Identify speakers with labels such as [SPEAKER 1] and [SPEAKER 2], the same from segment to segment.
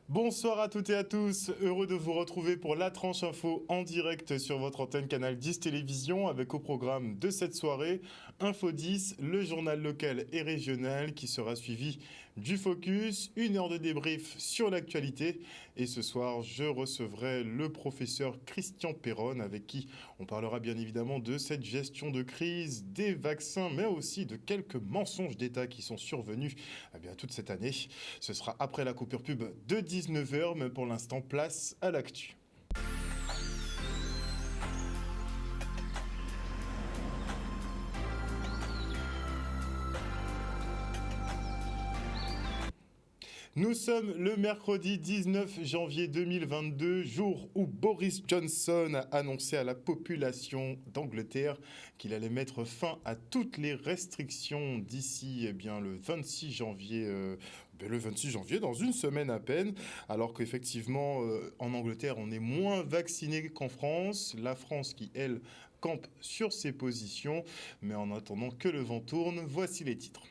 [SPEAKER 1] Bonsoir à toutes et à tous, heureux de vous retrouver pour la tranche info en direct sur votre antenne Canal 10 Télévision avec au programme de cette soirée Info 10, le journal local et régional qui sera suivi du focus, une heure de débrief sur l'actualité et ce soir je recevrai le professeur Christian Perron avec qui on parlera bien évidemment de cette gestion de crise, des vaccins mais aussi de quelques mensonges d'État qui sont survenus toute cette année. Ce sera après la coupure pub de 19h, mais pour l'instant, place à l'actu. Nous sommes le mercredi 19 janvier 2022, jour où Boris Johnson a annoncé à la population d'Angleterre qu'il allait mettre fin à toutes les restrictions d'ici le 26 janvier. Le 26 janvier, dans une semaine à peine, alors qu'effectivement, en Angleterre, on est moins vacciné qu'en France. La France qui, elle, campe sur ses positions. Mais en attendant que le vent tourne, voici les titres.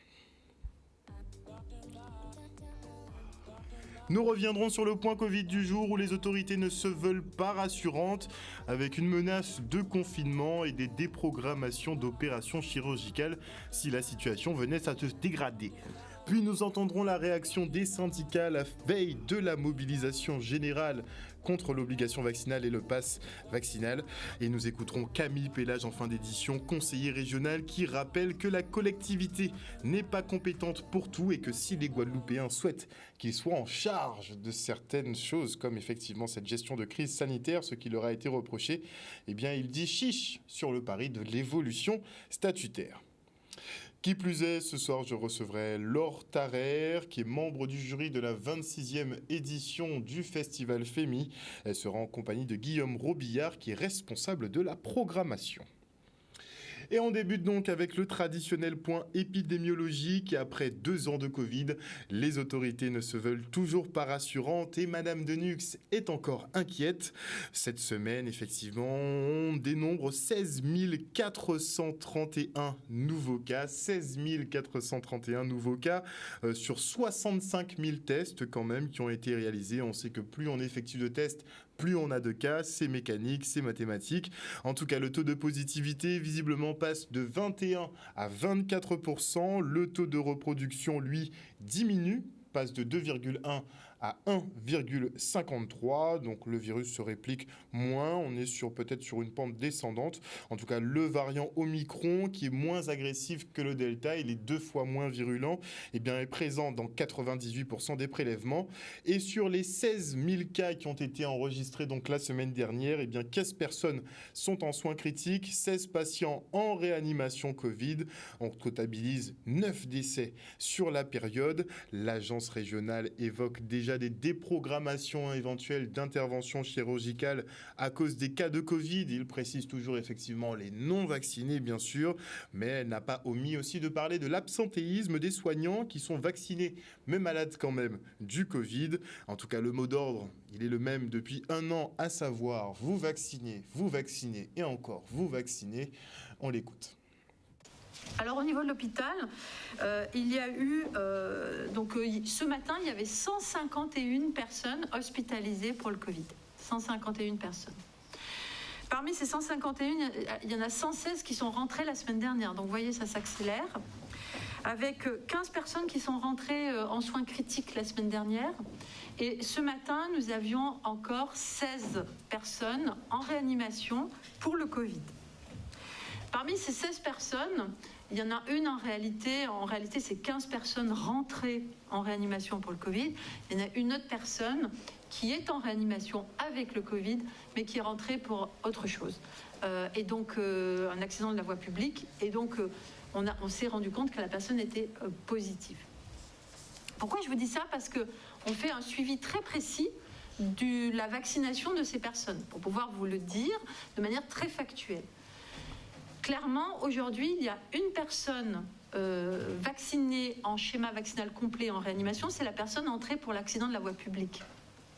[SPEAKER 1] Nous reviendrons sur le point Covid du jour où les autorités ne se veulent pas rassurantes avec une menace de confinement et des déprogrammations d'opérations chirurgicales si la situation venait à se dégrader. Puis nous entendrons la réaction des syndicats à la veille de la mobilisation générale contre l'obligation vaccinale et le pass vaccinal. Et nous écouterons Camille Pellage en fin d'édition, conseiller régional, qui rappelle que la collectivité n'est pas compétente pour tout et que si les Guadeloupéens souhaitent qu'ils soient en charge de certaines choses, comme effectivement cette gestion de crise sanitaire, ce qui leur a été reproché, il dit chiche sur le pari de l'évolution statutaire. Qui plus est, ce soir, je recevrai Laure Tarrer, qui est membre du jury de la 26e édition du Festival FEMI. Elle sera en compagnie de Guillaume Robillard, qui est responsable de la programmation. Et on débute donc avec le traditionnel point épidémiologique. Après 2 ans de Covid, les autorités ne se veulent toujours pas rassurantes et Madame Denux est encore inquiète. Cette semaine, effectivement, on dénombre 16 431 nouveaux cas. 16 431 nouveaux cas sur 65 000 tests quand même qui ont été réalisés. On sait que plus on effectue de tests, plus on a de cas, c'est mécanique, c'est mathématique. En tout cas, le taux de positivité, visiblement, passe de 21 à 24%. Le taux de reproduction, lui, diminue, passe de 2,1 à 1,53. Donc le virus se réplique moins. On est peut-être sur une pente descendante. En tout cas, le variant Omicron, qui est moins agressif que le Delta, il est 2 fois moins virulent, est présent dans 98% des prélèvements. Et sur les 16 000 cas qui ont été enregistrés donc la semaine dernière, 15 personnes sont en soins critiques, 16 patients en réanimation Covid. On comptabilise 9 décès sur la période. L'agence régionale évoque déjà des déprogrammations éventuelles d'interventions chirurgicales à cause des cas de Covid. Il précise toujours effectivement les non-vaccinés, bien sûr, mais elle n'a pas omis aussi de parler de l'absentéisme des soignants qui sont vaccinés, mais malades quand même du Covid. En tout cas, le mot d'ordre, il est le même depuis 1 an, à savoir vous vaccinez et encore vous vaccinez. On l'écoute.
[SPEAKER 2] Alors au niveau de l'hôpital, il y a eu, ce matin, il y avait 151 personnes hospitalisées pour le Covid. 151 personnes. Parmi ces 151, il y en a 116 qui sont rentrées la semaine dernière. Donc vous voyez, ça s'accélère. Avec 15 personnes qui sont rentrées en soins critiques la semaine dernière. Et ce matin, nous avions encore 16 personnes en réanimation pour le Covid. Parmi ces 16 personnes, il y en a une en réalité c'est 15 personnes rentrées en réanimation pour le Covid. Il y en a une autre personne qui est en réanimation avec le Covid, mais qui est rentrée pour autre chose. Un accident de la voie publique. Et donc, on s'est rendu compte que la personne était positive. Pourquoi je vous dis ça ? Parce qu'on fait un suivi très précis de la vaccination de ces personnes, pour pouvoir vous le dire de manière très factuelle. Clairement, aujourd'hui, il y a une personne vaccinée en schéma vaccinal complet en réanimation, c'est la personne entrée pour l'accident de la voie publique.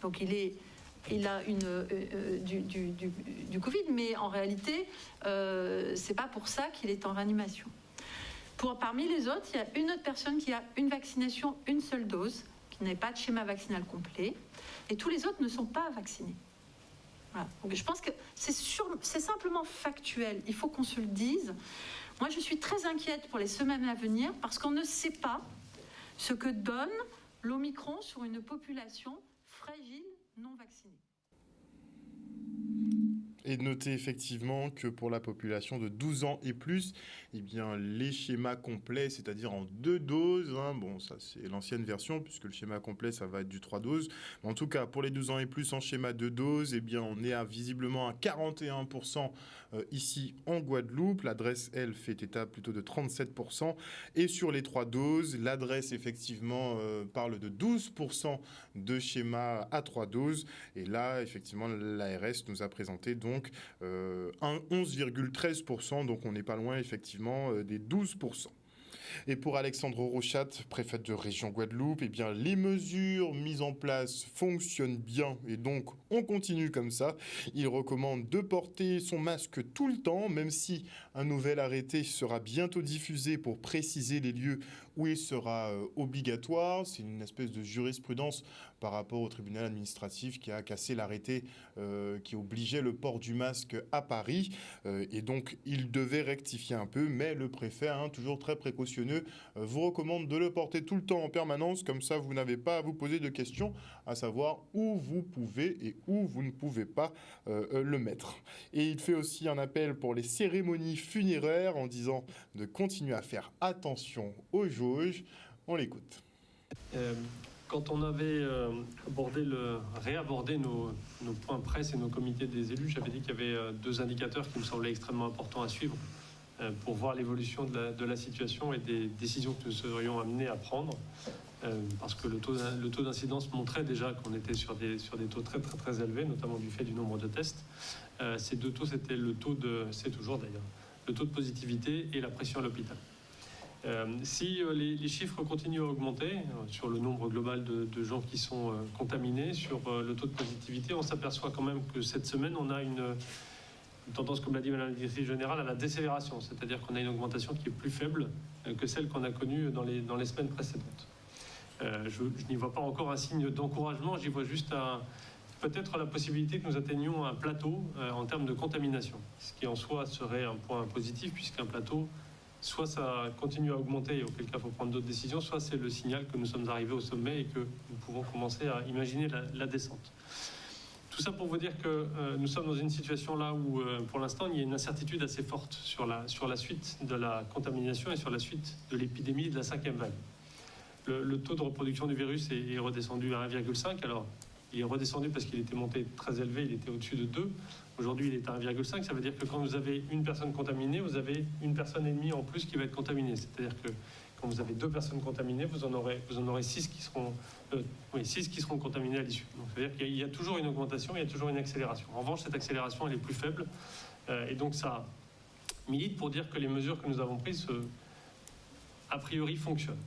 [SPEAKER 2] Donc il a du Covid, mais en réalité, c'est pas pour ça qu'il est en réanimation. Parmi les autres, il y a une autre personne qui a une vaccination, une seule dose, qui n'avaient pas de schéma vaccinal complet, et tous les autres ne sont pas vaccinés. Voilà. Donc je pense que c'est simplement factuel, il faut qu'on se le dise. Moi, je suis très inquiète pour les semaines à venir parce qu'on ne sait pas ce que donne l'Omicron sur une population fragile, non vaccinée.
[SPEAKER 1] Et notez effectivement que pour la population de 12 ans et plus, eh bien, les schémas complets, c'est-à-dire en 2 doses, bon, ça c'est l'ancienne version, puisque le schéma complet, ça va être du 3 doses. Mais en tout cas, pour les 12 ans et plus en schéma 2 doses, eh bien, on est visiblement à 41% ici en Guadeloupe. L'adresse, elle, fait état plutôt de 37%. Et sur les 3 doses, l'adresse, effectivement, parle de 12% de schéma à 3 doses. Et là, effectivement, l'ARS nous a présenté donc 11,13%, donc on n'est pas loin effectivement des 12%. Et pour Alexandre Rochat, préfet de région Guadeloupe, eh bien, les mesures mises en place fonctionnent bien et donc on continue comme ça. Il recommande de porter son masque tout le temps, même si un nouvel arrêté sera bientôt diffusé pour préciser les lieux où il sera obligatoire. C'est une espèce de jurisprudence par rapport au tribunal administratif qui a cassé l'arrêté qui obligeait le port du masque à Paris. Et donc, il devait rectifier un peu, mais le préfet, toujours très précautionneux, vous recommande de le porter tout le temps en permanence. Comme ça, vous n'avez pas à vous poser de questions, à savoir où vous pouvez et où vous ne pouvez pas le mettre. Et il fait aussi un appel pour les cérémonies funéraires en disant de continuer à faire attention aux jauges. On l'écoute.
[SPEAKER 3] Quand on avait réabordé nos points presse et nos comités des élus, j'avais dit qu'il y avait 2 indicateurs qui me semblaient extrêmement importants à suivre pour voir l'évolution de la situation et des décisions que nous serions amenés à prendre. Parce que le taux d'incidence montrait déjà qu'on était sur des taux très, très, très élevés, notamment du fait du nombre de tests. Ces 2 taux, c'était c'est toujours d'ailleurs, le taux de positivité et la pression à l'hôpital. Si les chiffres continuent à augmenter sur le nombre global de gens qui sont contaminés, sur le taux de positivité, on s'aperçoit quand même que cette semaine, on a une tendance, comme l'a dit Mme la directrice générale, à la décélération, c'est-à-dire qu'on a une augmentation qui est plus faible que celle qu'on a connue dans les semaines précédentes. Je n'y vois pas encore un signe d'encouragement, j'y vois juste peut-être la possibilité que nous atteignions un plateau en termes de contamination, ce qui en soi serait un point positif, puisqu'un plateau, soit ça continue à augmenter, et auquel cas il faut prendre d'autres décisions, soit c'est le signal que nous sommes arrivés au sommet et que nous pouvons commencer à imaginer la descente. Tout ça pour vous dire que nous sommes dans une situation là où, pour l'instant, il y a une incertitude assez forte sur la suite de la contamination et sur la suite de l'épidémie et de la 5e vague. Le taux de reproduction du virus est redescendu à 1,5. Alors, il est redescendu parce qu'il était monté très élevé, il était au-dessus de 2. Aujourd'hui, il est à 1,5. Ça veut dire que quand vous avez une personne contaminée, vous avez une personne et demie en plus qui va être contaminée. C'est-à-dire que quand vous avez 2 personnes contaminées, vous en aurez 6 qui seront contaminées à l'issue. Donc, c'est-à-dire qu'il y a toujours une augmentation, il y a toujours une accélération. En revanche, cette accélération, elle est plus faible. Et donc, ça milite pour dire que les mesures que nous avons prises, a priori, fonctionnent.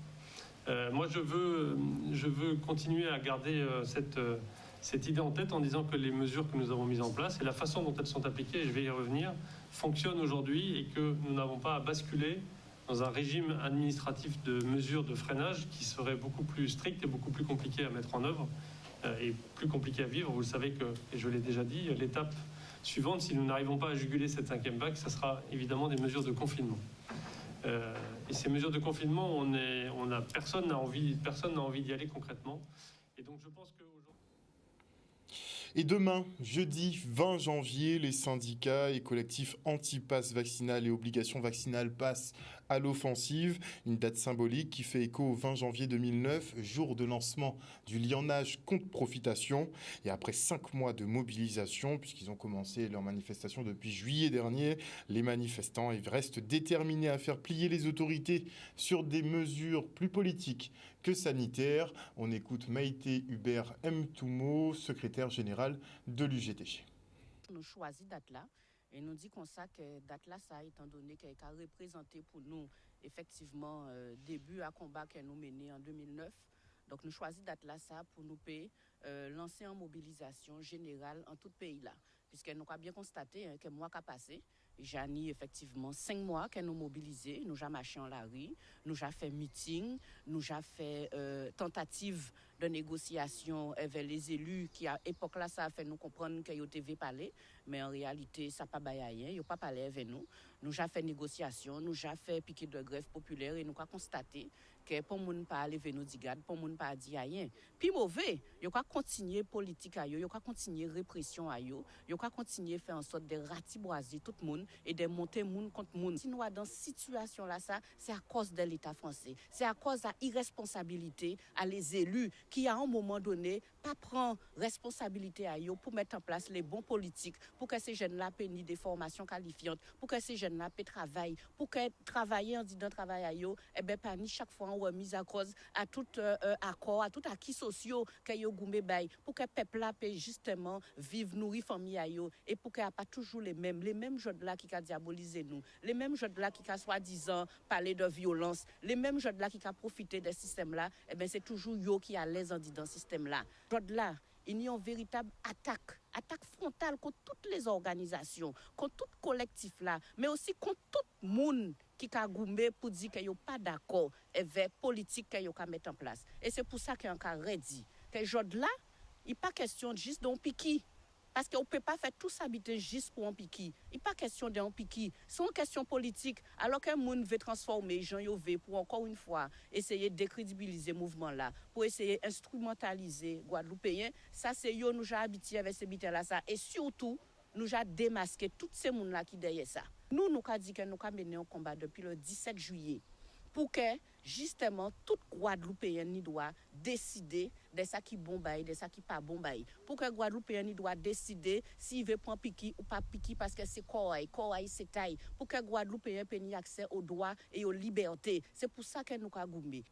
[SPEAKER 3] Moi, je veux continuer à garder cette idée en tête en disant que les mesures que nous avons mises en place et la façon dont elles sont appliquées, et je vais y revenir, fonctionnent aujourd'hui et que nous n'avons pas à basculer dans un régime administratif de mesures de freinage qui serait beaucoup plus strict et beaucoup plus compliqué à mettre en œuvre et plus compliqué à vivre. Vous le savez que, et je l'ai déjà dit, l'étape suivante, si nous n'arrivons pas à juguler cette 5e vague, ça sera évidemment des mesures de confinement. Et ces mesures de confinement, personne n'a envie d'y aller concrètement. Et donc je pense que
[SPEAKER 1] Et demain, jeudi 20 janvier, les syndicats et collectifs anti-pass vaccinal et obligations vaccinales passent à l'offensive. Une date symbolique qui fait écho au 20 janvier 2009, jour de lancement du lionnage contre profitation. Et après 5 mois de mobilisation, puisqu'ils ont commencé leur manifestation depuis juillet dernier, les manifestants restent déterminés à faire plier les autorités sur des mesures plus politiques que sanitaires. On écoute Maïté Hubert Mtoumo, secrétaire général de l'UGTG.
[SPEAKER 4] Nous choisissons date là et nous dit comme ça que date là, ça étant donné qu'elle a représenté pour nous effectivement début à combat que nous menons en 2009. Donc nous choisissons date là ça pour nous payer, lancer en mobilisation générale en tout pays là. Puisque nous avons bien constaté que le mois qui a passé, j'ai effectivement 5 mois que nous mobilisés, nous avons marché en la rue, nous avons fait meeting, nous avons fait tentative de négociation avec les élus qui à l'époque là ça a fait nous comprendre qu'ils devaient parler, mais en réalité ça n'a pas baillé rien, ils n'ont pas parlé avec nous. Nous avons fait négociation, nous avons fait piquet de grève populaire et nous avons constaté que pour moun pas aller nous digade, pour moun pas dire rien. Puis mauvais, yo ka continuer politique a yo ka continuer répression a yo ka continuer faire en sorte de ratiboiser tout le monde et de monter moun contre moun. Si nous dans situation là ça, c'est à cause de l'État français. C'est à cause de l'irresponsabilité à les élus qui à un moment donné pas prend responsabilité à yo pour mettre en place les bons politiques pour que ces jeunes là bénéficient des formations qualifiantes, pour que ces jeunes là puissent travailler, pour que travailler en disant travail à yo et ben pas ni chaque fois remise à cause à tout accord, à tout acquis sociaux que yo goumé bay pour que peuple là peut justement vivre nourrir famille à yo et pour qu'il n'y a pas toujours les mêmes jeunes là qui a diabolisé nous, les mêmes jeunes là qui a soi-disant parlé de violence, les mêmes jeunes là qui a profité des systèmes là, et ben c'est toujours yo qui à l'aise dans le système là. Jeunes là il y a une véritable attaque frontale contre toutes les organisations, contre tout collectif là, mais aussi contre tout le monde qui a goumé pour dire qu'il n'y a pas d'accord avec la politique qu'il y a mettre en place. Et c'est pour ça qu'il y a encore redit que aujourd'hui là, il n'est pas question juste d'un piqui. Parce qu'on ne peut pas faire tout s'habiter juste pour un piqui. Il n'est pas question d'un piqui. C'est une question politique. Alors qu'un monde veut transformer, Jean Yové, pour encore une fois essayer de décrédibiliser le mouvement là, pour essayer d'instrumentaliser Guadeloupéens, ça c'est yo nous avons habitué avec ces bitains là ça. Et surtout, nous avons démasqué tous ces gens là qui derrière ça. Nous avons dit que nous avons mené un combat depuis le 17 juillet. Pour que, justement, tout Guadeloupéen doit décider de ça qui bon bail, de ça qui pas bon bail. Pour que Guadeloupéen doit décider s'il veut prendre piqui ou pas piqui parce que c'est quoi c'est taille. Pour que Guadeloupéen ait accès aux droits et aux libertés. C'est pour ça que nous avons goumé.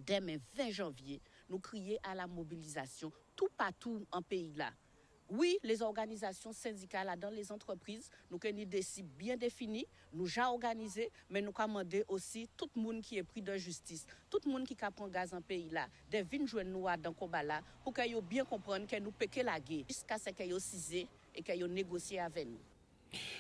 [SPEAKER 4] Demain 20 janvier, nous crions à la mobilisation tout partout en pays là. Oui, les organisations syndicales dans les entreprises, nous avons des cibles bien définies, nous avons organisé, mais nous avons demandé aussi tout le monde qui est pris de justice, tout le monde qui a pris gaz en pays là, de venir joindre nous dans le combat là, pour qu'ils bien comprendre que nous péquons la guerre, jusqu'à ce qu'ils cisé et qu'ils négocié avec nous.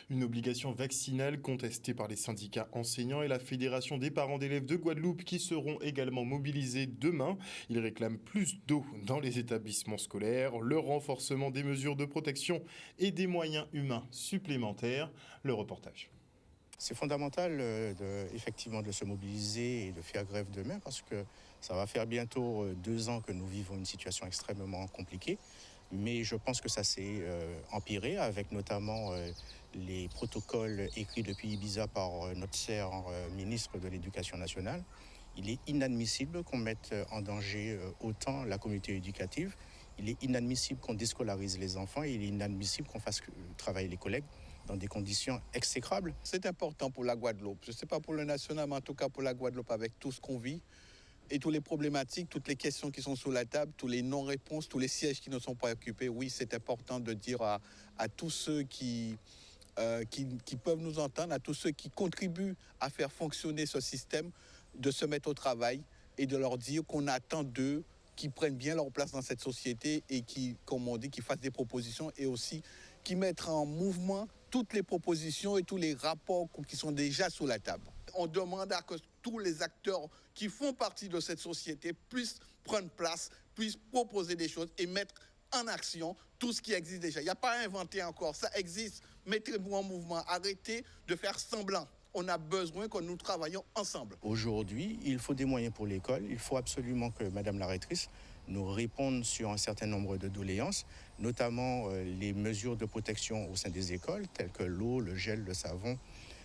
[SPEAKER 1] Une obligation vaccinale contestée par les syndicats enseignants et la Fédération des parents d'élèves de Guadeloupe qui seront également mobilisés demain. Ils réclament plus d'eau dans les établissements scolaires, le renforcement des mesures de protection et des moyens humains supplémentaires. Le reportage.
[SPEAKER 5] C'est fondamental effectivement de se mobiliser et de faire grève demain parce que ça va faire bientôt 2 ans que nous vivons une situation extrêmement compliquée. Mais je pense que ça s'est empiré avec notamment les protocoles écrits depuis Ibiza par notre cher ministre de l'Éducation nationale. Il est inadmissible qu'on mette en danger autant la communauté éducative. Il est inadmissible qu'on déscolarise les enfants. Il est inadmissible qu'on fasse travailler les collègues dans des conditions exécrables.
[SPEAKER 6] C'est important pour la Guadeloupe. Je ne sais pas pour le national, mais en tout cas pour la Guadeloupe avec tout ce qu'on vit. Et toutes les problématiques, toutes les questions qui sont sur la table, tous les non-réponses, tous les sièges qui ne sont pas occupés. Oui, c'est important de dire à tous ceux qui peuvent nous entendre, à tous ceux qui contribuent à faire fonctionner ce système, de se mettre au travail et de leur dire qu'on attend d'eux qu'ils prennent bien leur place dans cette société et qui, comme on dit, qui fassent des propositions et aussi qui mettent en mouvement toutes les propositions et tous les rapports qui sont déjà sur la table. On demande à que tous les acteurs qui font partie de cette société puissent prendre place, puissent proposer des choses et mettre en action tout ce qui existe déjà. Il n'y a pas à inventer encore, ça existe. Mettez-vous en mouvement, arrêtez de faire semblant. On a besoin que nous travaillions ensemble.
[SPEAKER 5] Aujourd'hui, il faut des moyens pour l'école. Il faut absolument que Madame la rectrice nous réponde sur un certain nombre de doléances, notamment les mesures de protection au sein des écoles, telles que l'eau, le gel, le savon,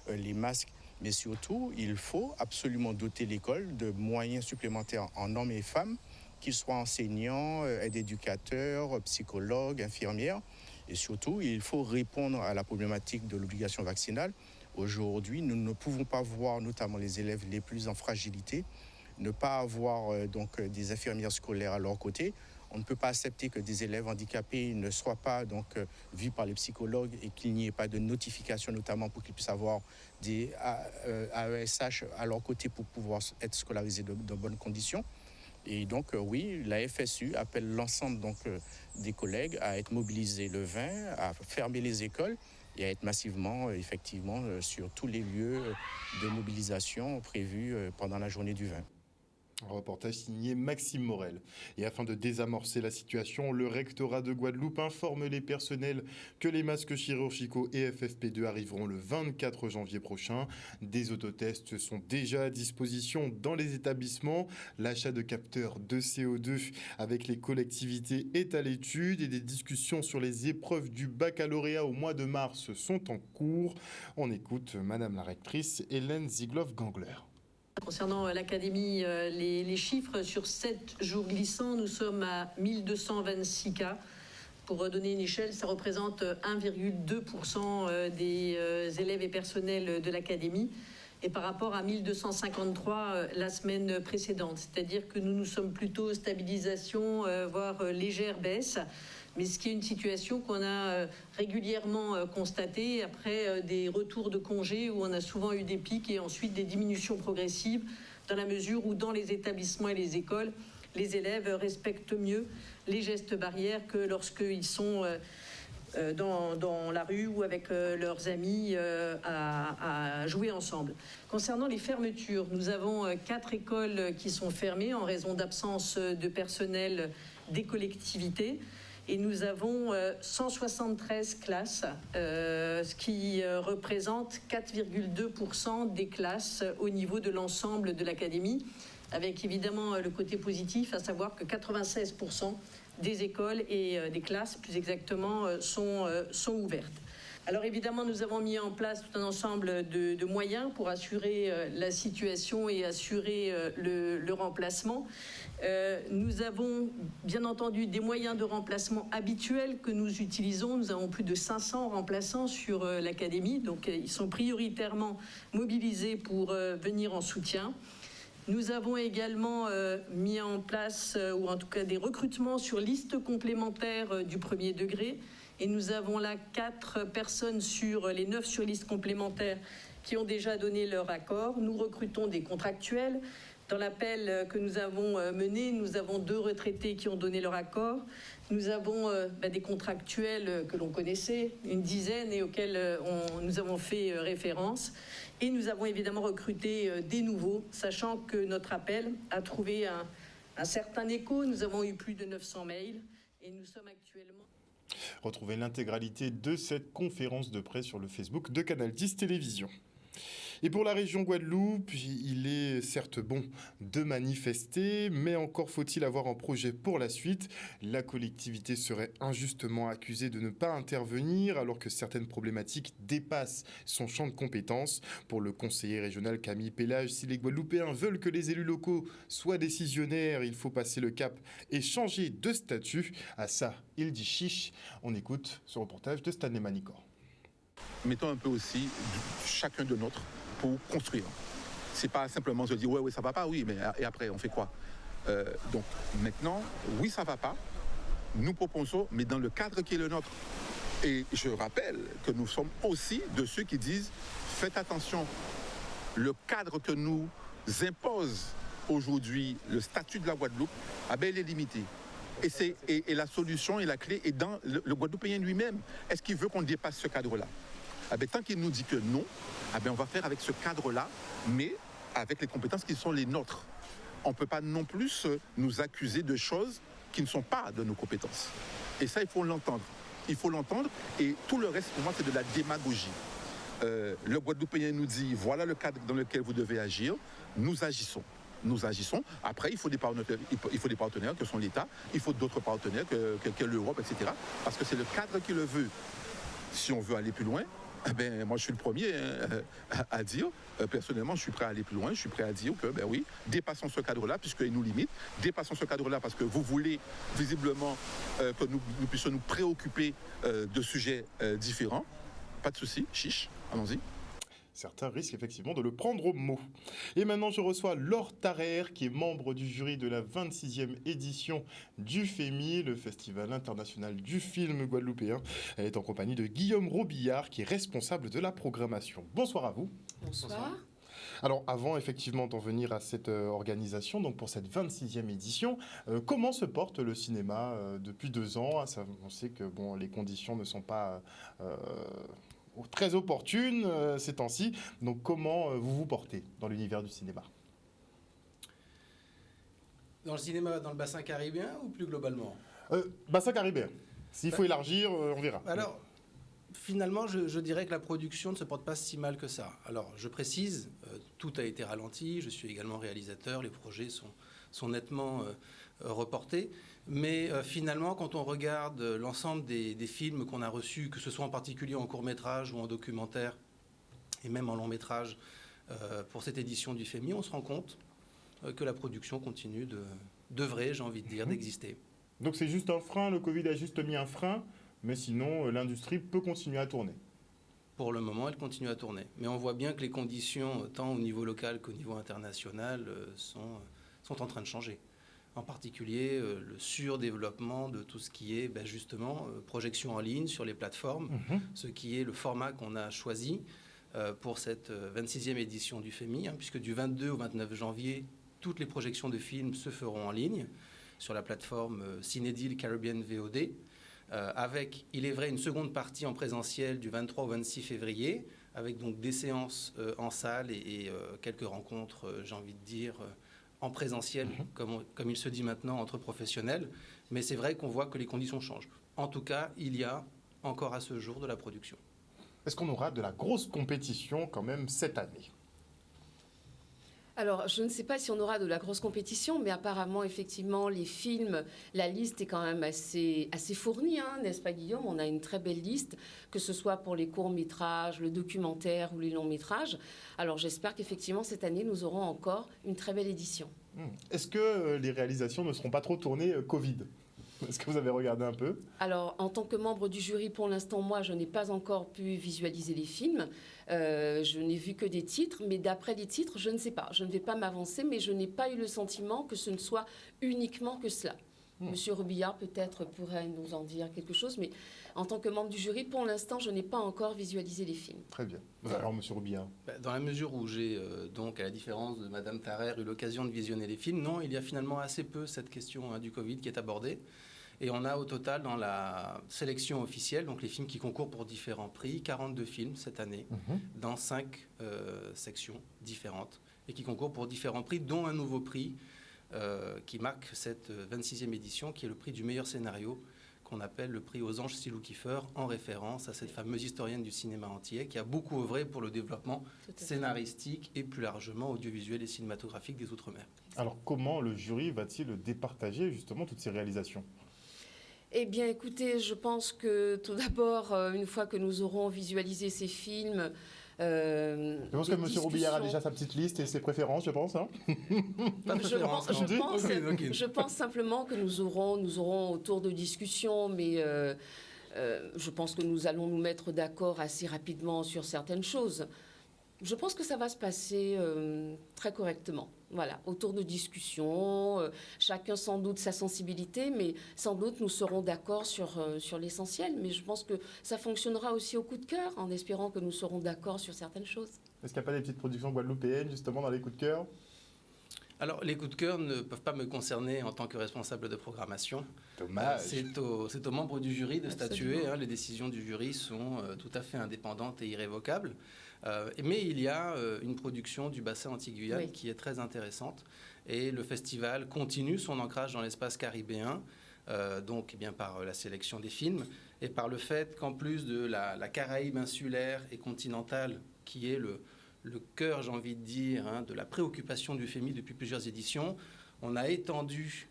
[SPEAKER 5] les masques. Mais surtout, il faut absolument doter l'école de moyens supplémentaires en hommes et femmes, qu'ils soient enseignants, aides-éducateurs, psychologues, infirmières. Et surtout, il faut répondre à la problématique de l'obligation vaccinale. Aujourd'hui, nous ne pouvons pas voir notamment les élèves les plus en fragilité, ne pas avoir des infirmières scolaires à leur côté. On ne peut pas accepter que des élèves handicapés ne soient pas vus par les psychologues et qu'il n'y ait pas de notification, notamment pour qu'ils puissent avoir des AESH à leur côté pour pouvoir être scolarisés dans de bonnes conditions. Et donc, oui, la FSU appelle l'ensemble des collègues à être mobilisés le 20, à fermer les écoles et à être massivement, effectivement, sur tous les lieux de mobilisation prévus pendant la journée du 20.
[SPEAKER 1] Un reportage signé Maxime Morel. Et afin de désamorcer la situation, le rectorat de Guadeloupe informe les personnels que les masques chirurgicaux et FFP2 arriveront le 24 janvier prochain. Des autotests sont déjà à disposition dans les établissements. L'achat de capteurs de CO2 avec les collectivités est à l'étude et des discussions sur les épreuves du baccalauréat au mois de mars sont en cours. On écoute Madame la rectrice Hélène Zigloff-Gangler.
[SPEAKER 2] Concernant l'académie, les chiffres sur 7 jours glissants, nous sommes à 1226 cas. Pour donner une échelle, ça représente 1,2% des élèves et personnels de l'académie. Et par rapport à 1253 la semaine précédente. C'est-à-dire que nous sommes plutôt stabilisation, voire légère baisse. Mais ce qui est une situation qu'on a régulièrement constatée après des retours de congés où on a souvent eu des pics et ensuite des diminutions progressives dans la mesure où dans les établissements et les écoles, les élèves respectent mieux les gestes barrières que lorsqu'ils sont dans la rue ou avec leurs amis à jouer ensemble. Concernant les fermetures, nous avons 4 écoles qui sont fermées en raison d'absence de personnel des collectivités. Et nous avons 173 classes, ce qui représente 4,2% des classes au niveau de l'ensemble de l'académie, avec évidemment le côté positif, à savoir que 96% des écoles et des classes, plus exactement, sont ouvertes. Alors évidemment, nous avons mis en place tout un ensemble de moyens pour assurer la situation et assurer le remplacement. Nous avons bien entendu des moyens de remplacement habituels que nous utilisons. Nous avons plus de 500 remplaçants sur l'académie, donc ils sont prioritairement mobilisés pour venir en soutien. Nous avons également mis en place, ou en tout cas des recrutements sur liste complémentaire du premier degré. Et nous avons là 4 personnes sur les 9 sur liste complémentaire qui ont déjà donné leur accord. Nous recrutons des contractuels. Dans l'appel que nous avons mené, nous avons 2 retraités qui ont donné leur accord. Nous avons des contractuels que l'on connaissait, une dizaine et auxquels nous avons fait référence. Et nous avons évidemment recruté des nouveaux, sachant que notre appel a trouvé un certain écho. Nous avons eu plus de 900 mails et nous sommes actuellement...
[SPEAKER 1] Retrouvez l'intégralité de cette conférence de presse sur le Facebook de Canal 10 Télévision. Et pour la région Guadeloupe, il est certes bon de manifester, mais encore faut-il avoir un projet pour la suite. La collectivité serait injustement accusée de ne pas intervenir alors que certaines problématiques dépassent son champ de compétences. Pour le conseiller régional Camille Pélage, si les Guadeloupéens veulent que les élus locaux soient décisionnaires, il faut passer le cap et changer de statut. À ça, il dit chiche. On écoute ce reportage de Stanley Manicor.
[SPEAKER 6] Mettons un peu aussi chacun de nôtre pour construire. C'est pas simplement se dire ouais ça va pas, oui, mais et après on fait quoi? Donc maintenant, oui ça va pas, nous proposons, mais dans le cadre qui est le nôtre. Et je rappelle que nous sommes aussi de ceux qui disent faites attention, le cadre que nous impose aujourd'hui le statut de la Guadeloupe, il est limité. Et la solution et la clé est dans le Guadeloupéen lui-même. Est-ce qu'il veut qu'on dépasse ce cadre-là? Tant qu'il nous dit que non, on va faire avec ce cadre-là, mais avec les compétences qui sont les nôtres. On ne peut pas non plus nous accuser de choses qui ne sont pas de nos compétences. Et ça, il faut l'entendre. Il faut l'entendre, et tout le reste, pour moi, c'est de la démagogie. Le Guadeloupéen nous dit, voilà le cadre dans lequel vous devez agir, nous agissons. Nous agissons. Après, il faut des partenaires que sont l'État, il faut d'autres partenaires que l'Europe, etc. Parce que c'est le cadre qui le veut. Si on veut aller plus loin, moi je suis le premier à dire, personnellement je suis prêt à aller plus loin, je suis prêt à dire que oui, dépassons ce cadre-là puisqu'il nous limite, dépassons ce cadre-là parce que vous voulez visiblement que nous puissions nous préoccuper de sujets différents. Pas de souci, chiche, allons-y.
[SPEAKER 1] Certains risquent effectivement de le prendre au mot. Et maintenant, je reçois Laure Tarrer, qui est membre du jury de la 26e édition du FEMI, le Festival international du film guadeloupéen. Elle est en compagnie de Guillaume Robillard, qui est responsable de la programmation. Bonsoir à vous.
[SPEAKER 7] Bonsoir.
[SPEAKER 1] Alors avant effectivement d'en venir à cette organisation, donc pour cette 26e édition, comment se porte le cinéma depuis 2 ans? On sait que bon, les conditions ne sont pas très opportunes ces temps-ci, donc comment vous vous portez dans l'univers du cinéma?
[SPEAKER 7] Dans le cinéma, dans le bassin caribéen ou plus globalement?
[SPEAKER 1] Bassin caribéen. S'il faut élargir, on verra.
[SPEAKER 7] Alors, finalement, je dirais que la production ne se porte pas si mal que ça. Alors, je précise, tout a été ralenti, je suis également réalisateur, les projets sont nettement reportés. Mais finalement, quand on regarde l'ensemble des films qu'on a reçus, que ce soit en particulier en court-métrage ou en documentaire, et même en long-métrage, pour cette édition du FEMI, on se rend compte que la production continue d'œuvrer, j'ai envie de dire, d'exister.
[SPEAKER 1] Donc c'est juste un frein, le Covid a juste mis un frein, mais sinon l'industrie peut continuer à tourner.
[SPEAKER 7] Pour le moment, elle continue à tourner. Mais on voit bien que les conditions, tant au niveau local qu'au niveau international, sont en train de changer. En particulier, le surdéveloppement de tout ce qui est justement projection en ligne sur les plateformes, ce qui est le format qu'on a choisi pour cette 26e édition du FEMI, puisque du 22 au 29 janvier, toutes les projections de films se feront en ligne sur la plateforme Cinédile Caribbean VOD, avec, il est vrai, une seconde partie en présentiel du 23 au 26 février, avec donc des séances en salle et quelques rencontres, j'ai envie de dire, en présentiel, comme il se dit maintenant, entre professionnels. Mais c'est vrai qu'on voit que les conditions changent. En tout cas, il y a encore à ce jour de la production.
[SPEAKER 1] Est-ce qu'on aura de la grosse compétition quand même cette année?
[SPEAKER 8] Alors, je ne sais pas si on aura de la grosse compétition, mais apparemment, effectivement, les films, la liste est quand même assez fournie, n'est-ce pas, Guillaume? On a une très belle liste, que ce soit pour les courts-métrages, le documentaire ou les longs-métrages. Alors, j'espère qu'effectivement, cette année, nous aurons encore une très belle édition.
[SPEAKER 1] Est-ce que les réalisations ne seront pas trop tournées Covid? Est-ce que vous avez regardé un peu?
[SPEAKER 8] Alors, en tant que membre du jury, pour l'instant, moi, je n'ai pas encore pu visualiser les films. Je n'ai vu que des titres, mais d'après les titres, je ne sais pas. Je ne vais pas m'avancer, mais je n'ai pas eu le sentiment que ce ne soit uniquement que cela. Monsieur Robillard, peut-être, pourrait nous en dire quelque chose, mais en tant que membre du jury, pour l'instant, je n'ai pas encore visualisé les films.
[SPEAKER 1] Très bien. Alors, Monsieur Robillard?
[SPEAKER 7] Dans la mesure où j'ai, donc, à la différence de Madame Tarrer, eu l'occasion de visionner les films, non, il y a finalement assez peu cette question du Covid qui est abordée. Et on a au total dans la sélection officielle, donc les films qui concourent pour différents prix, 42 films cette année, dans 5 sections différentes, et qui concourent pour différents prix, dont un nouveau prix qui marque cette 26e édition, qui est le prix du meilleur scénario, qu'on appelle le prix aux anges Silou Kiefer, en référence à cette fameuse historienne du cinéma entier, qui a beaucoup œuvré pour le développement scénaristique et plus largement audiovisuel et cinématographique des Outre-mer.
[SPEAKER 1] Alors comment le jury va-t-il départager justement toutes ces réalisations?
[SPEAKER 8] Eh bien, écoutez, je pense que tout d'abord, une fois que nous aurons visualisé ces films...
[SPEAKER 1] je pense que M. Robillard a déjà sa petite liste et ses préférences, je pense.
[SPEAKER 8] Je pense simplement que nous aurons autour de discussions, mais je pense que nous allons nous mettre d'accord assez rapidement sur certaines choses. Je pense que ça va se passer très correctement. Voilà, autour de discussions, chacun sans doute sa sensibilité, mais sans doute nous serons d'accord sur l'essentiel. Mais je pense que ça fonctionnera aussi au coup de cœur, en espérant que nous serons d'accord sur certaines choses.
[SPEAKER 1] Est-ce qu'il n'y a pas des petites productions guadeloupéennes, justement, dans les coups de cœur?
[SPEAKER 7] Alors, les coups de cœur ne peuvent pas me concerner en tant que responsable de programmation.
[SPEAKER 1] Dommage.
[SPEAKER 7] C'est aux membres du jury de statuer. Les décisions du jury sont tout à fait indépendantes et irrévocables. Mais il y a une production du bassin Antilles-Guyane qui est très intéressante. Et le festival continue son ancrage dans l'espace caribéen, donc bien par la sélection des films et par le fait qu'en plus de la Caraïbe insulaire et continentale, qui est le cœur, j'ai envie de dire, de la préoccupation du FEMI depuis plusieurs éditions, on a étendu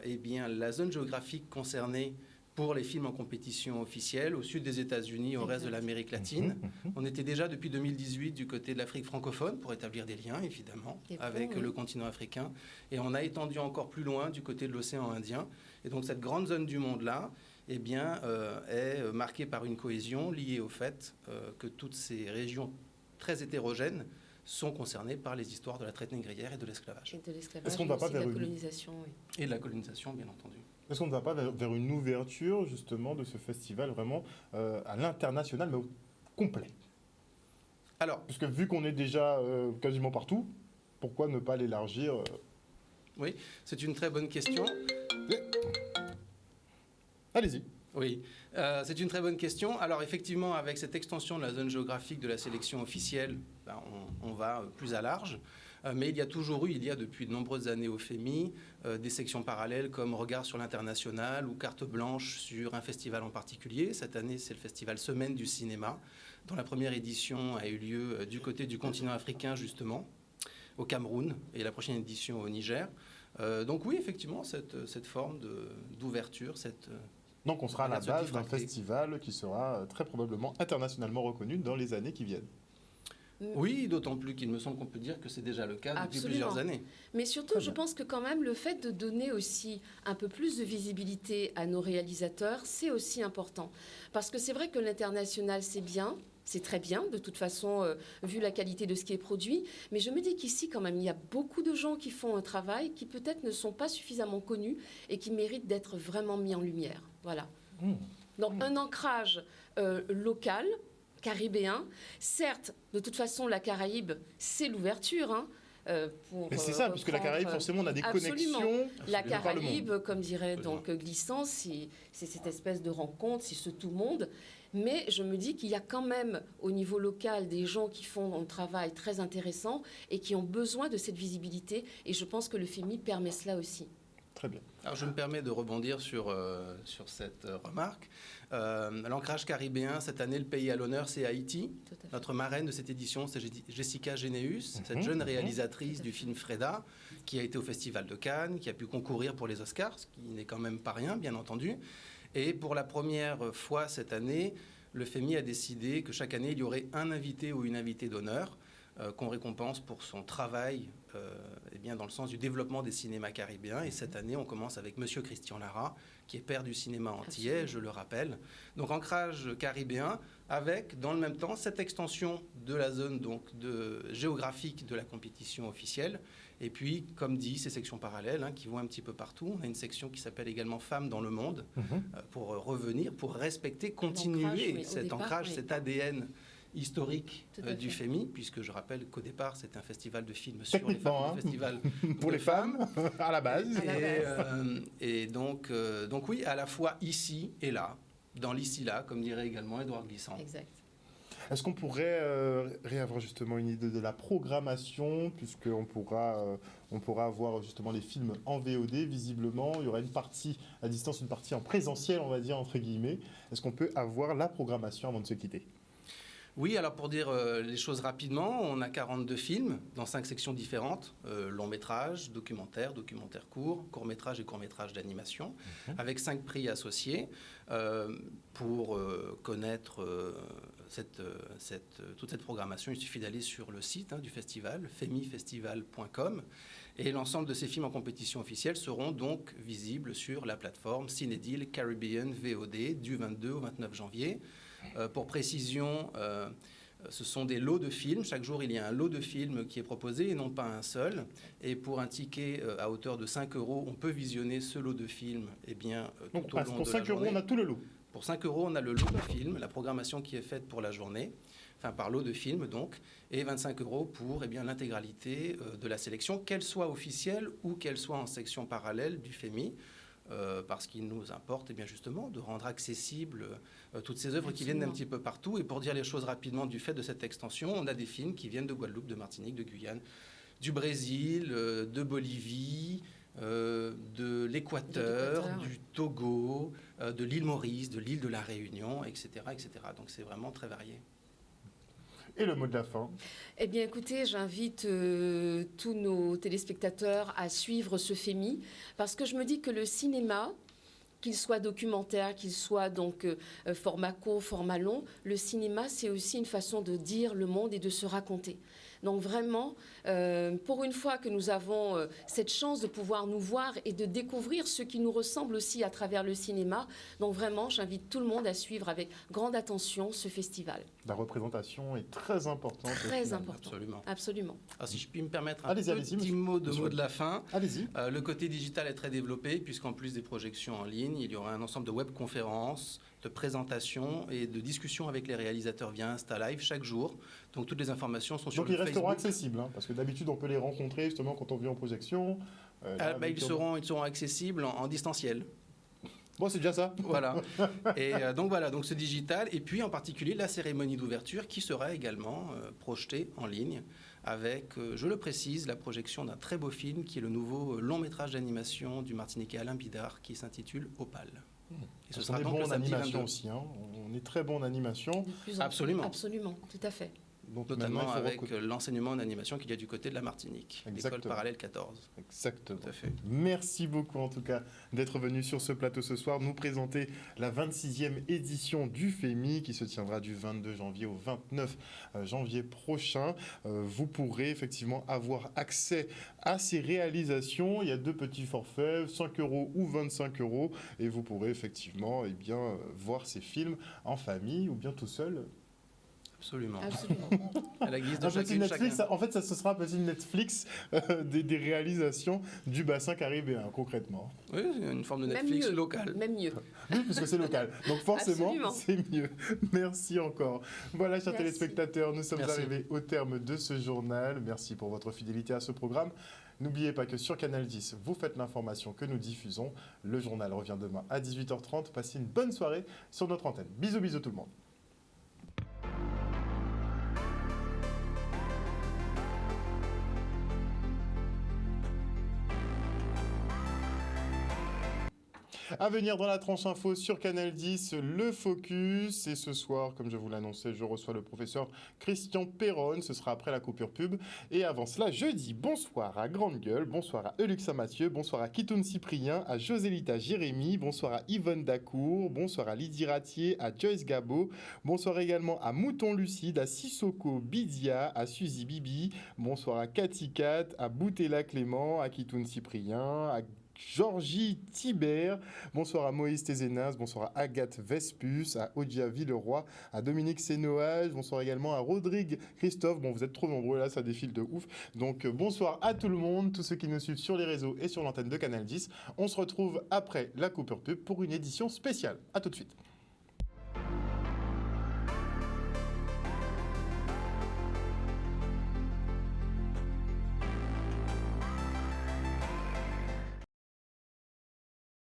[SPEAKER 7] la zone géographique concernée pour les films en compétition officielle au sud des États-Unis, au reste de l'Amérique latine. On était déjà depuis 2018 du côté de l'Afrique francophone pour établir des liens, évidemment, avec le continent africain. Et on a étendu encore plus loin du côté de l'océan Indien. Et donc cette grande zone du monde-là est marquée par une cohésion liée au fait que toutes ces régions très hétérogènes sont concernées par les histoires de la traite négrière et de l'esclavage.
[SPEAKER 1] Est-ce qu'on ne va pas vers
[SPEAKER 8] la colonisation,
[SPEAKER 7] Et de la colonisation, bien entendu.
[SPEAKER 1] Est-ce qu'on ne va pas vers une ouverture, justement, de ce festival vraiment à l'international, mais au complet?
[SPEAKER 7] Alors,
[SPEAKER 1] Puisque vu qu'on est déjà quasiment partout, pourquoi ne pas l'élargir
[SPEAKER 7] oui, c'est une très bonne question.
[SPEAKER 1] Allez-y.
[SPEAKER 7] Oui, c'est une très bonne question. Alors effectivement, avec cette extension de la zone géographique de la sélection officielle, on va plus à large. Mais il y a depuis de nombreuses années au FEMI, des sections parallèles comme Regard sur l'international ou Carte blanche sur un festival en particulier. Cette année, c'est le festival Semaine du cinéma, dont la première édition a eu lieu du côté du continent africain, justement, au Cameroun, et la prochaine édition au Niger. Donc oui, effectivement, cette forme d'ouverture,
[SPEAKER 1] Donc on sera à la base d'un festival qui sera très probablement internationalement reconnu dans les années qui viennent.
[SPEAKER 7] Oui, d'autant plus qu'il me semble qu'on peut dire que c'est déjà le cas depuis
[SPEAKER 8] Absolument.
[SPEAKER 7] plusieurs années.
[SPEAKER 8] Mais surtout, je pense que quand même, le fait de donner aussi un peu plus de visibilité à nos réalisateurs, c'est aussi important. Parce que c'est vrai que l'international, c'est bien, c'est très bien, de toute façon, vu la qualité de ce qui est produit. Mais je me dis qu'ici, quand même, il y a beaucoup de gens qui font un travail qui peut-être ne sont pas suffisamment connus et qui méritent d'être vraiment mis en lumière. Voilà. Donc, un ancrage local, caribéen. Certes, de toute façon, la Caraïbe, c'est l'ouverture.
[SPEAKER 1] Mais c'est ça, puisque la Caraïbe, forcément, on a des connexions.
[SPEAKER 8] La Caraïbe, comme dirait donc Glissant, c'est cette espèce de rencontre, c'est ce tout monde. Mais je me dis qu'il y a quand même, au niveau local, des gens qui font un travail très intéressant et qui ont besoin de cette visibilité. Et je pense que le FEMI permet cela aussi.
[SPEAKER 1] Très bien.
[SPEAKER 7] Alors je me permets de rebondir sur cette remarque. L'ancrage caribéen, cette année, le pays à l'honneur, c'est Haïti. Notre marraine de cette édition, c'est Jessica Généus, cette jeune réalisatrice du film Freda, qui a été au Festival de Cannes, qui a pu concourir pour les Oscars, ce qui n'est quand même pas rien, bien entendu. Et pour la première fois cette année, le FEMI a décidé que chaque année, il y aurait un invité ou une invitée d'honneur qu'on récompense pour son travail dans le sens du développement des cinémas caribéens. Et cette année, on commence avec Monsieur Christian Lara, qui est père du cinéma antillais, je le rappelle. Donc, ancrage caribéen, avec, dans le même temps, cette extension de la zone géographique de la compétition officielle. Et puis, comme dit, ces sections parallèles qui vont un petit peu partout. On a une section qui s'appelle également Femmes dans le monde, pour revenir, pour respecter, continuer cet ancrage, cet ADN historique du FEMI, puisque je rappelle qu'au départ, c'était un festival de films sur les femmes, un festival
[SPEAKER 1] pour les femmes, à la base.
[SPEAKER 7] Et donc oui, à la fois ici et là, dans l'ici-là, comme dirait également Édouard Glissant.
[SPEAKER 8] Exact.
[SPEAKER 1] Est-ce qu'on pourrait réavoir justement une idée de la programmation, puisqu'on pourra avoir justement les films en VOD, visiblement. Il y aura une partie à distance, une partie en présentiel, on va dire, entre guillemets. Est-ce qu'on peut avoir la programmation avant de se quitter ?
[SPEAKER 7] Oui, alors pour dire les choses rapidement, on a 42 films dans 5 sections différentes, long métrage, documentaire, documentaire court, court métrage et court métrage d'animation, avec 5 prix associés. Pour connaître toute cette programmation, il suffit d'aller sur le site du festival, femifestival.com, et l'ensemble de ces films en compétition officielle seront donc visibles sur la plateforme Cinédile Caribbean VOD du 22 au 29 janvier. Pour précision, ce sont des lots de films. Chaque jour, il y a un lot de films qui est proposé et non pas un seul. Et pour un ticket à hauteur de 5 €, on peut visionner ce lot de films tout au long de la journée.
[SPEAKER 1] Pour 5 €, on a tout le lot.
[SPEAKER 7] Pour 5 €, on a le lot de films, la programmation qui est faite pour la journée, enfin par lot de films donc, et 25 € pour l'intégralité de la sélection, qu'elle soit officielle ou qu'elle soit en section parallèle du FEMI. Parce qu'il nous importe justement de rendre accessibles toutes ces œuvres qui viennent d'un petit peu partout. Et pour dire les choses rapidement, du fait de cette extension, on a des films qui viennent de Guadeloupe, de Martinique, de Guyane, du Brésil, de Bolivie, de l'Équateur, du Togo, de l'île Maurice, de l'île de la Réunion, etc., etc. Donc c'est vraiment très varié.
[SPEAKER 1] Et le mot de la fin ?
[SPEAKER 8] Eh bien, écoutez, j'invite tous nos téléspectateurs à suivre ce FEMI, parce que je me dis que le cinéma, qu'il soit documentaire, qu'il soit donc format court, format long, le cinéma, c'est aussi une façon de dire le monde et de se raconter. Donc vraiment, pour une fois que nous avons cette chance de pouvoir nous voir et de découvrir ce qui nous ressemble aussi à travers le cinéma, donc vraiment, j'invite tout le monde à suivre avec grande attention ce festival.
[SPEAKER 1] La représentation est très importante.
[SPEAKER 8] Très importante.
[SPEAKER 7] Absolument.
[SPEAKER 8] Absolument.
[SPEAKER 7] Alors, si je puis me permettre un petit mot de la fin.
[SPEAKER 1] Allez-y.
[SPEAKER 7] Le côté digital est très développé, puisqu'en plus des projections en ligne, il y aura un ensemble de webconférences de présentation et de discussion avec les réalisateurs via Insta Live chaque jour. Donc toutes les informations sont sur
[SPEAKER 1] Donc
[SPEAKER 7] le
[SPEAKER 1] ils resteront
[SPEAKER 7] Facebook.
[SPEAKER 1] accessibles, parce que d'habitude on peut les rencontrer justement quand on vient en projection.
[SPEAKER 7] Ils seront accessibles en distanciel.
[SPEAKER 1] Bon, c'est déjà ça.
[SPEAKER 7] Voilà. Et donc ce digital, et puis en particulier la cérémonie d'ouverture qui sera également projetée en ligne avec, je le précise, la projection d'un très beau film qui est le nouveau long métrage d'animation du Martiniquais Alain Bidard qui s'intitule Opale. Et ce sera donc le samedi 22.
[SPEAKER 1] Aussi, on est très bon en animation.
[SPEAKER 7] Absolument.
[SPEAKER 8] Absolument, tout à fait.
[SPEAKER 1] Donc
[SPEAKER 7] notamment avec l'enseignement en animation qu'il y a du côté de la Martinique, l'école parallèle 14.
[SPEAKER 1] Exactement.
[SPEAKER 7] Tout à fait.
[SPEAKER 1] Merci beaucoup en tout cas d'être venu sur ce plateau ce soir, nous présenter la 26e édition du FEMI qui se tiendra du 22 janvier au 29 janvier prochain. Vous pourrez effectivement avoir accès à ces réalisations. Il y a 2 petits forfaits, 5 € ou 25 €, et vous pourrez effectivement voir ces films en famille ou bien tout seul.
[SPEAKER 7] Absolument.
[SPEAKER 8] Absolument.
[SPEAKER 7] À la guise de
[SPEAKER 1] un petit Netflix,
[SPEAKER 7] chacun.
[SPEAKER 1] en fait, ce sera un petit Netflix des réalisations du bassin caribéen, concrètement.
[SPEAKER 7] Oui, c'est une forme de Netflix local.
[SPEAKER 8] Même mieux.
[SPEAKER 1] Oui, puisque c'est local. Donc forcément,
[SPEAKER 8] Absolument.
[SPEAKER 1] c'est mieux. Merci encore. Voilà, chers téléspectateurs, nous sommes
[SPEAKER 7] Merci.
[SPEAKER 1] arrivés au terme de ce journal. Merci pour votre fidélité à ce programme. N'oubliez pas que sur Canal 10, vous faites l'information que nous diffusons. Le journal revient demain à 18h30. Passez une bonne soirée sur notre antenne. Bisous, bisous tout le monde. À venir dans la tranche info sur Canal 10, le Focus. Et ce soir, comme je vous l'annonçais, je reçois le professeur Christian Perron. Ce sera après la coupure pub. Et avant cela, je dis bonsoir à Grande Gueule, bonsoir à Eluxa Mathieu, bonsoir à Kitoun Cyprien, à Josélita Jérémy, bonsoir à Yvonne Dacour, bonsoir à Lydie Ratier, à Joyce Gabo, bonsoir également à Mouton Lucide, à Sissoko Bidia, à Suzy Bibi, bonsoir à Cathy Cat, à Boutella Clément, à Kitoun Cyprien, à Georgie Thibert, bonsoir à Moïse Tézénas, bonsoir à Agathe Vespus, à Odia Villeroy, à Dominique Sénoage, bonsoir également à Rodrigue Christophe. Bon, vous êtes trop nombreux là, ça défile de ouf. Donc bonsoir à tout le monde, tous ceux qui nous suivent sur les réseaux et sur l'antenne de Canal 10. On se retrouve après la coupure pub pour une édition spéciale. À tout de suite.